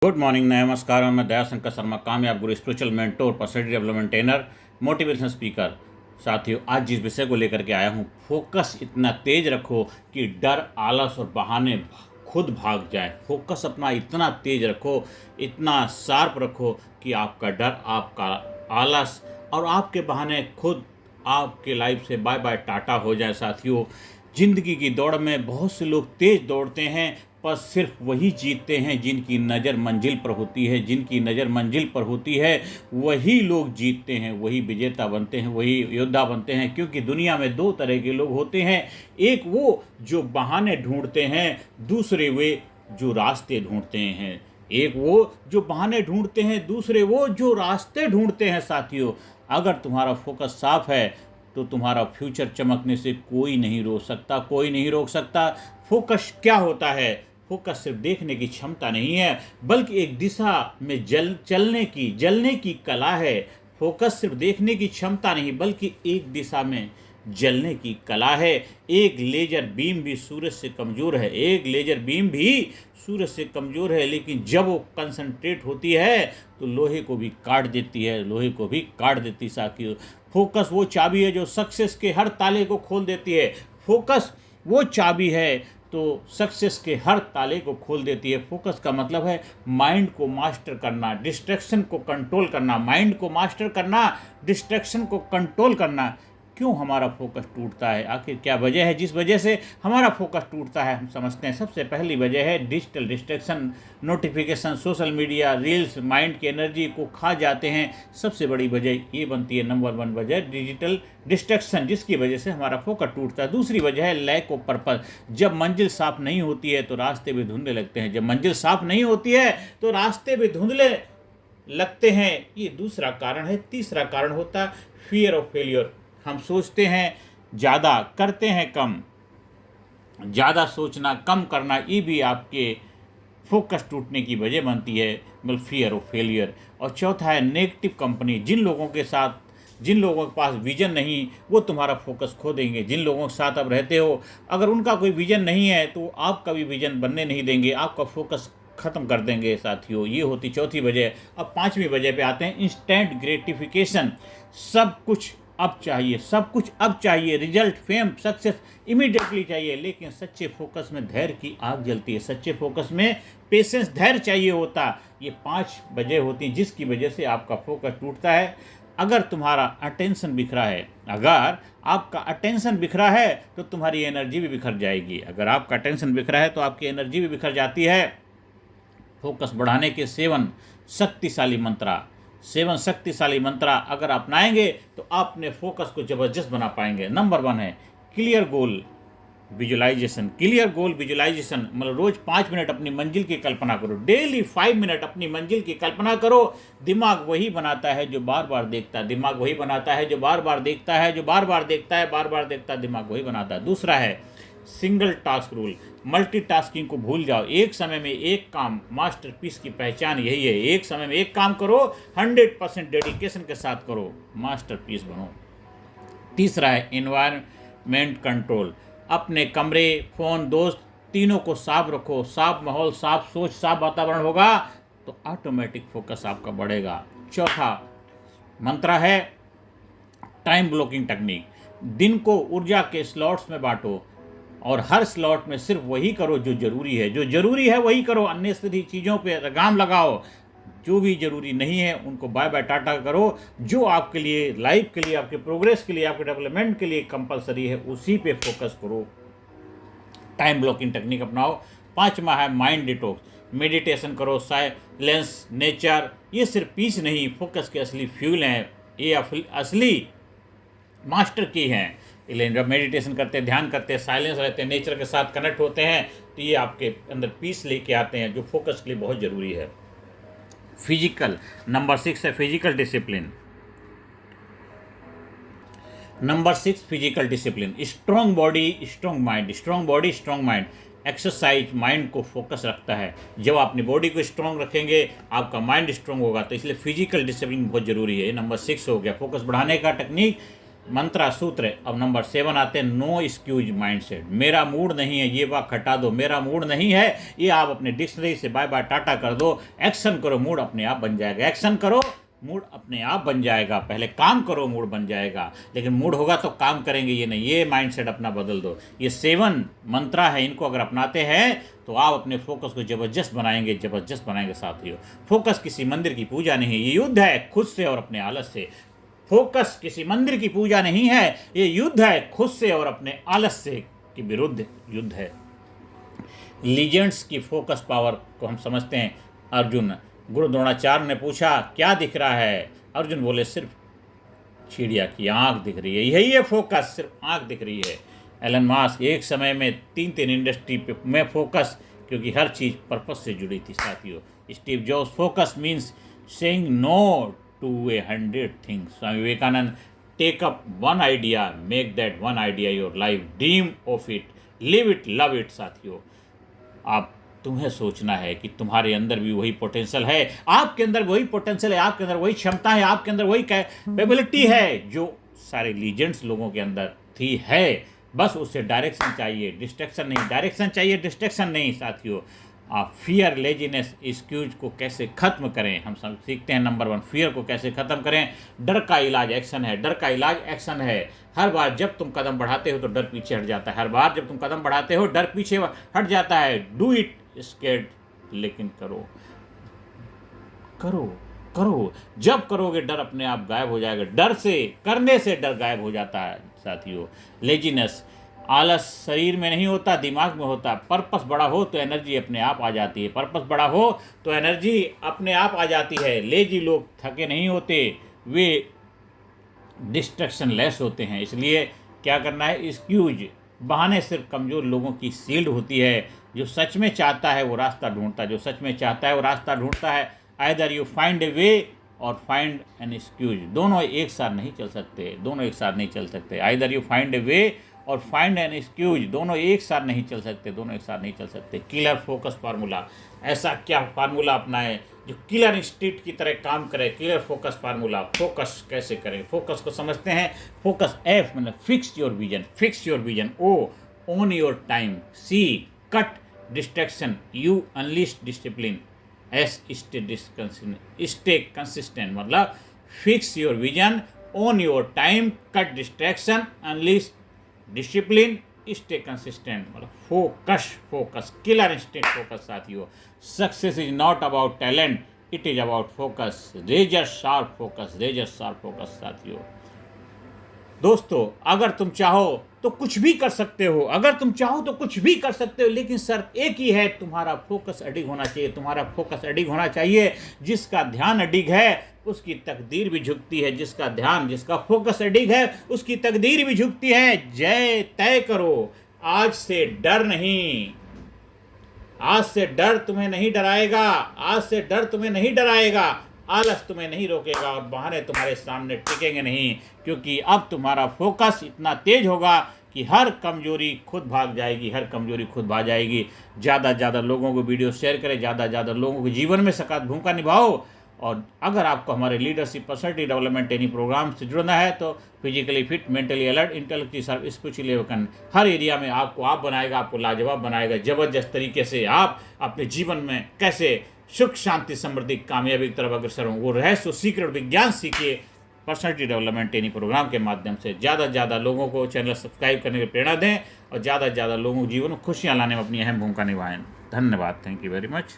Good morning, नमस्कार। मैं दयाशंकर शर्मा, कामयाब गुरु, spiritual mentor, personality development trainer, motivation speaker. साथियों, आज जिस विषय को लेकर के आया हूँ, फोकस इतना तेज रखो कि डर, आलस और बहाने खुद भाग जाए। फोकस अपना इतना तेज रखो, इतना शार्प रखो कि आपका डर, आपका आलस और आपके बहाने खुद आपके लाइफ से बाय बाय टाटा हो जाए। साथियों, जिंदगी की दौड़ में बहुत से लोग तेज दौड़ते हैं, पर सिर्फ वही जीतते हैं जिनकी नज़र मंजिल पर होती है। जिनकी नज़र मंजिल पर होती है वही लोग जीतते हैं, वही विजेता बनते हैं, वही योद्धा बनते हैं। क्योंकि दुनिया में दो तरह के लोग होते हैं, एक वो जो बहाने ढूंढते हैं, दूसरे वे जो रास्ते ढूंढते हैं। एक वो जो बहाने ढूंढते हैं, दूसरे वो जो रास्ते ढूंढते हैं। साथियों, अगर तुम्हारा फोकस साफ है तो तुम्हारा फ्यूचर चमकने से कोई नहीं रोक सकता, कोई नहीं रोक सकता। फोकस क्या होता है? फोकस सिर्फ देखने की क्षमता नहीं है, बल्कि एक दिशा में जलने की कला है। फोकस सिर्फ देखने की क्षमता नहीं, बल्कि एक दिशा में जलने की कला है। एक लेजर बीम भी सूरज से कमज़ोर है, एक लेजर बीम भी सूरज से कमज़ोर है, लेकिन जब वो कंसंट्रेट होती है तो लोहे को भी काट देती है, लोहे को भी काट देती। साथियों, फोकस वो चाबी है जो सक्सेस के हर ताले को खोल देती है। फोकस वो चाबी है तो सक्सेस के हर ताले को खोल देती है। फोकस का मतलब है माइंड को मास्टर करना, डिस्ट्रैक्शन को कंट्रोल करना। माइंड को मास्टर करना, डिस्ट्रैक्शन को कंट्रोल करना। क्यों हमारा फोकस टूटता है? आखिर क्या वजह है जिस वजह से हमारा फोकस टूटता है? हम समझते हैं सबसे पहली वजह है digital distraction, notification, social media, reels mind की एनर्जी को खा जाते हैं। सबसे बड़ी वजह ये बनती है, नंबर 1 वजह डिजिटल डिस्ट्रैक्शन, जिसकी वजह से हमारा फोकस टूटता है। दूसरी वजह है लैक ऑफ पर्पस। जब मंजिल साफ नहीं होती है तो रास्ते भी धुंधले लगते हैं। जब मंजिल साफ नहीं होती है तो रास्ते भी धुंधले लगते हैं। ये दूसरा कारण है। तीसरा कारण होता है फियर ऑफ फेलियर। हम सोचते हैं ज़्यादा, करते हैं कम। ज़्यादा सोचना, कम करना, ये भी आपके फोकस टूटने की वजह बनती है, मतलब फियर ऑफ फेलियर। और चौथा है नेगेटिव कंपनी। जिन लोगों के पास विजन नहीं, वो तुम्हारा फोकस खो देंगे। जिन लोगों के साथ आप रहते हो, अगर उनका कोई विजन नहीं है तो आपका भी विजन बनने नहीं देंगे, आपका फोकस ख़त्म कर देंगे। साथियों, ये होती चौथी वजह। अब पांचवी वजह पे आते हैं, इंस्टेंट ग्रेटिफिकेशन। सब कुछ अब चाहिए, सब कुछ अब चाहिए, रिजल्ट, फेम, सक्सेस इमीडिएटली चाहिए। लेकिन सच्चे फोकस में धैर्य की आग जलती है। सच्चे फोकस में पेशेंस, धैर्य चाहिए होता। ये 5 वजह होती हैं जिसकी वजह से आपका फोकस टूटता है। अगर तुम्हारा अटेंशन बिखरा है, अगर आपका अटेंशन बिखरा है तो तुम्हारी एनर्जी भी बिखर जाएगी। अगर आपका अटेंशन बिखरा है तो आपकी एनर्जी भी बिखर जाती है। फोकस बढ़ाने के 7 शक्तिशाली मंत्रा अगर अपनाएंगे तो आप अपने फोकस को ज़बरदस्त बना पाएंगे। नंबर 1 है clear goal visualisation. Clear goal visualisation मतलब रोज़ 5 मिनट अपनी मंजिल की कल्पना करो। डेली 5 मिनट अपनी मंजिल की कल्पना करो। दिमाग वही बनाता है जो बार बार देखता है। दिमाग वही बनाता है जो बार बार देखता है, जो बार बार देखता है, बार बार देखता है, दिमाग वही बनाता है। दूसरा है सिंगल टास्क रूल। मल्टीटास्किंग को भूल जाओ। एक समय में एक काम, मास्टरपीस की पहचान यही है। एक समय में एक काम करो, 100% डेडिकेशन के साथ करो, मास्टरपीस बनो। तीसरा है एनवायरनमेंट कंट्रोल। अपने कमरे, फ़ोन, दोस्त तीनों को साफ रखो। साफ माहौल, साफ सोच, साफ वातावरण होगा तो ऑटोमेटिक फोकस आपका बढ़ेगा। चौथा मंत्र है टाइम ब्लॉकिंग टेक्निक। दिन को ऊर्जा के स्लॉट्स में बांटो और हर स्लॉट में सिर्फ वही करो जो जरूरी है। जो जरूरी है वही करो, अननेसेसरी चीज़ों पे लगाम लगाओ। जो भी जरूरी नहीं है उनको बाय बाय टाटा करो। जो आपके लिए, लाइफ के लिए, आपके प्रोग्रेस के लिए, आपके डेवलपमेंट के लिए कंपलसरी है, उसी पे फोकस करो। टाइम ब्लॉकिंग टेक्निक अपनाओ। 5वां है माइंड डिटॉक्स। मेडिटेशन करो, साइलेंस, नेचर, ये सिर्फ पीस नहीं, फोकस के असली फ्यूल हैं। ये असली मास्टर की हैं। इसलिए जब मेडिटेशन करते हैं, ध्यान करते हैं, साइलेंस रहते हैं, नेचर के साथ कनेक्ट होते हैं, तो ये आपके अंदर पीस लेके आते हैं, जो फोकस के लिए बहुत ज़रूरी है। फिजिकल, नंबर 6 है physical discipline. Number 6 physical discipline. Strong body strong mind, strong body strong mind. Exercise mind को फोकस रखता है। जब आप अपनी बॉडी को स्ट्रॉन्ग रखेंगे, आपका माइंड स्ट्रॉन्ग होगा। तो इसलिए फिजिकल डिसिप्लिन बहुत ज़रूरी है। नंबर 6 हो गया फोकस बढ़ाने का टेक्निक। मंत्रा सूत्र। अब नंबर 7 आते हैं नो एक्सक्यूज माइंडसेट। मेरा मूड नहीं है ये बात हटा दो, मेरा मूड नहीं है ये आप अपने डिक्शनरी से बाय बाय टाटा कर दो। एक्शन करो, मूड अपने आप बन जाएगा। एक्शन करो, मूड अपने आप बन जाएगा। पहले काम करो, मूड बन जाएगा। लेकिन मूड होगा तो काम करेंगे ये नहीं, ये माइंडसेट अपना बदल दो। ये 7 मंत्रा है, इनको अगर अपनाते हैं तो आप अपने फोकस को जबरदस्त बनाएंगे, जबरदस्त बनाएंगे साथियों। फोकस किसी मंदिर की पूजा नहीं है, ये युद्ध है खुद से और अपने आलस से। फोकस किसी मंदिर की पूजा नहीं है, ये युद्ध है खुद से और अपने आलस से के विरुद्ध युद्ध है। लीजेंड्स की फोकस पावर को हम समझते हैं। अर्जुन, गुरु द्रोणाचार्य ने पूछा क्या दिख रहा है? अर्जुन बोले सिर्फ चिड़िया की आंख दिख रही है। यही है फोकस, सिर्फ आंख दिख रही है। एलन मास्क, एक समय में 3 इंडस्ट्री पे में फोकस, क्योंकि हर चीज़ पर्पस से जुड़ी थी साथियों। Steve Jobs, focus means saying no to 100 things. Swami Vivekanand, take up one idea, make that one idea your life, dream of it, live it, love it साथियों। आप तुम्हें सोचना है कि तुम्हारे अंदर भी वही पोटेंशियल है, आपके अंदर वही पोटेंशियल है, आपके अंदर वही क्षमता है, आपके अंदर वही कैपेबिलिटी है जो सारे लीजेंड्स लोगों के अंदर थी है। बस उससे डायरेक्शन चाहिए, डिस्ट्रैक्शन नहीं। डायरेक्शन चाहिए, डिस्ट्रैक्शन नहीं साथियों। आप फियर, लेजीनेस, एक्सक्यूज को कैसे खत्म करें, हम सब सीखते हैं। नंबर 1, फियर को कैसे खत्म करें। डर का इलाज एक्शन है, डर का इलाज एक्शन है। हर बार जब तुम कदम बढ़ाते हो तो डर पीछे हट जाता है। हर बार जब तुम कदम बढ़ाते हो डर पीछे हट जाता है। डू इट स्केर्ड, लेकिन करो, करो, करो। जब करोगे डर अपने आप गायब हो जाएगा। डर से, करने से डर गायब हो जाता है साथियों। लेजीनेस, आलस शरीर में नहीं होता, दिमाग में होता। पर्पस बड़ा हो तो एनर्जी अपने आप आ जाती है। पर्पस बड़ा हो तो एनर्जी अपने आप आ जाती है। लेजी लोग थके नहीं होते, वे डिस्ट्रैक्शन लेस होते हैं। इसलिए क्या करना है, एक्सक्यूज, बहाने सिर्फ कमज़ोर लोगों की सील्ड होती है। जो सच में चाहता है वो रास्ता ढूंढता है, जो सच में चाहता है वो रास्ता ढूंढता है। आइदर यू फाइंड ए वे और फाइंड एन एक्सक्यूज, दोनों एक साथ नहीं चल सकते, दोनों एक साथ नहीं चल सकते। आइदर यू फाइंड ए वे और फाइंड एन एक्सक्यूज, दोनों एक साथ नहीं चल सकते, दोनों एक साथ नहीं चल सकते। किलर फोकस फार्मूला, ऐसा क्या फार्मूला अपनाएं जो किलर इंस्टिंक्ट की तरह काम करे। किलर फोकस फार्मूला, फोकस कैसे करें, फोकस को समझते हैं। फोकस, एफ मतलब fix your vision, fix your vision. O, own your time. C, cut distraction. U, unleash discipline. S, stay consistent, मतलब fix your vision, own your time, cut distraction, unleash discipline, stay consistent, मतलब focus, focus, killer instinct focus साथियों। Success is not about talent, it is about focus. Razor sharp focus, razor sharp focus साथियों। दोस्तों, अगर तुम चाहो तो कुछ भी कर सकते हो, अगर तुम चाहो तो कुछ भी कर सकते हो, लेकिन शर्त एक ही है, तुम्हारा फोकस अडिग होना चाहिए। तुम्हारा फोकस अडिग होना चाहिए। जिसका ध्यान अडिग है उसकी तकदीर भी झुकती है। जिसका ध्यान, जिसका फोकस अडिग है उसकी तकदीर भी झुकती है। जय तय करो, आज से डर नहीं, आज से डर तुम्हें नहीं डराएगा, आज से डर तुम्हें नहीं डराएगा। आलस तुम्हें नहीं रोकेगा और बहाने तुम्हारे सामने टिकेंगे नहीं, क्योंकि अब तुम्हारा फोकस इतना तेज होगा कि हर कमजोरी खुद भाग जाएगी, हर कमजोरी खुद भाग जाएगी। ज़्यादा से ज़्यादा लोगों को वीडियो शेयर करें, ज़्यादा से ज़्यादा लोगों के जीवन में सकारात्मक भूमिका निभाओ। और अगर आपको हमारे leadership, personality development training programme से जुड़ना है तो physically fit, mentally alert, intellectually sharp, spiritually awaken, हर एरिया में आपको आप बनाएगा, आपको लाजवाब बनाएगा। ज़बरदस्त तरीके से आप अपने जीवन में कैसे सुख, शांति, समृद्धि, कामयाबी की तरफ अग्रसर हों, वो रहस्य, सीक्रेट, विज्ञान सीखिए पर्सनैलिटी डेवलपमेंट ट्रेनिंग प्रोग्राम के माध्यम से। ज़्यादा से ज़्यादा लोगों को चैनल सब्सक्राइब करने की प्रेरणा दें और ज़्यादा से ज़्यादा लोगों को जीवन में खुशियाँ लाने में अपनी अहम भूमिका निभाएं। धन्यवाद। Thank you very much.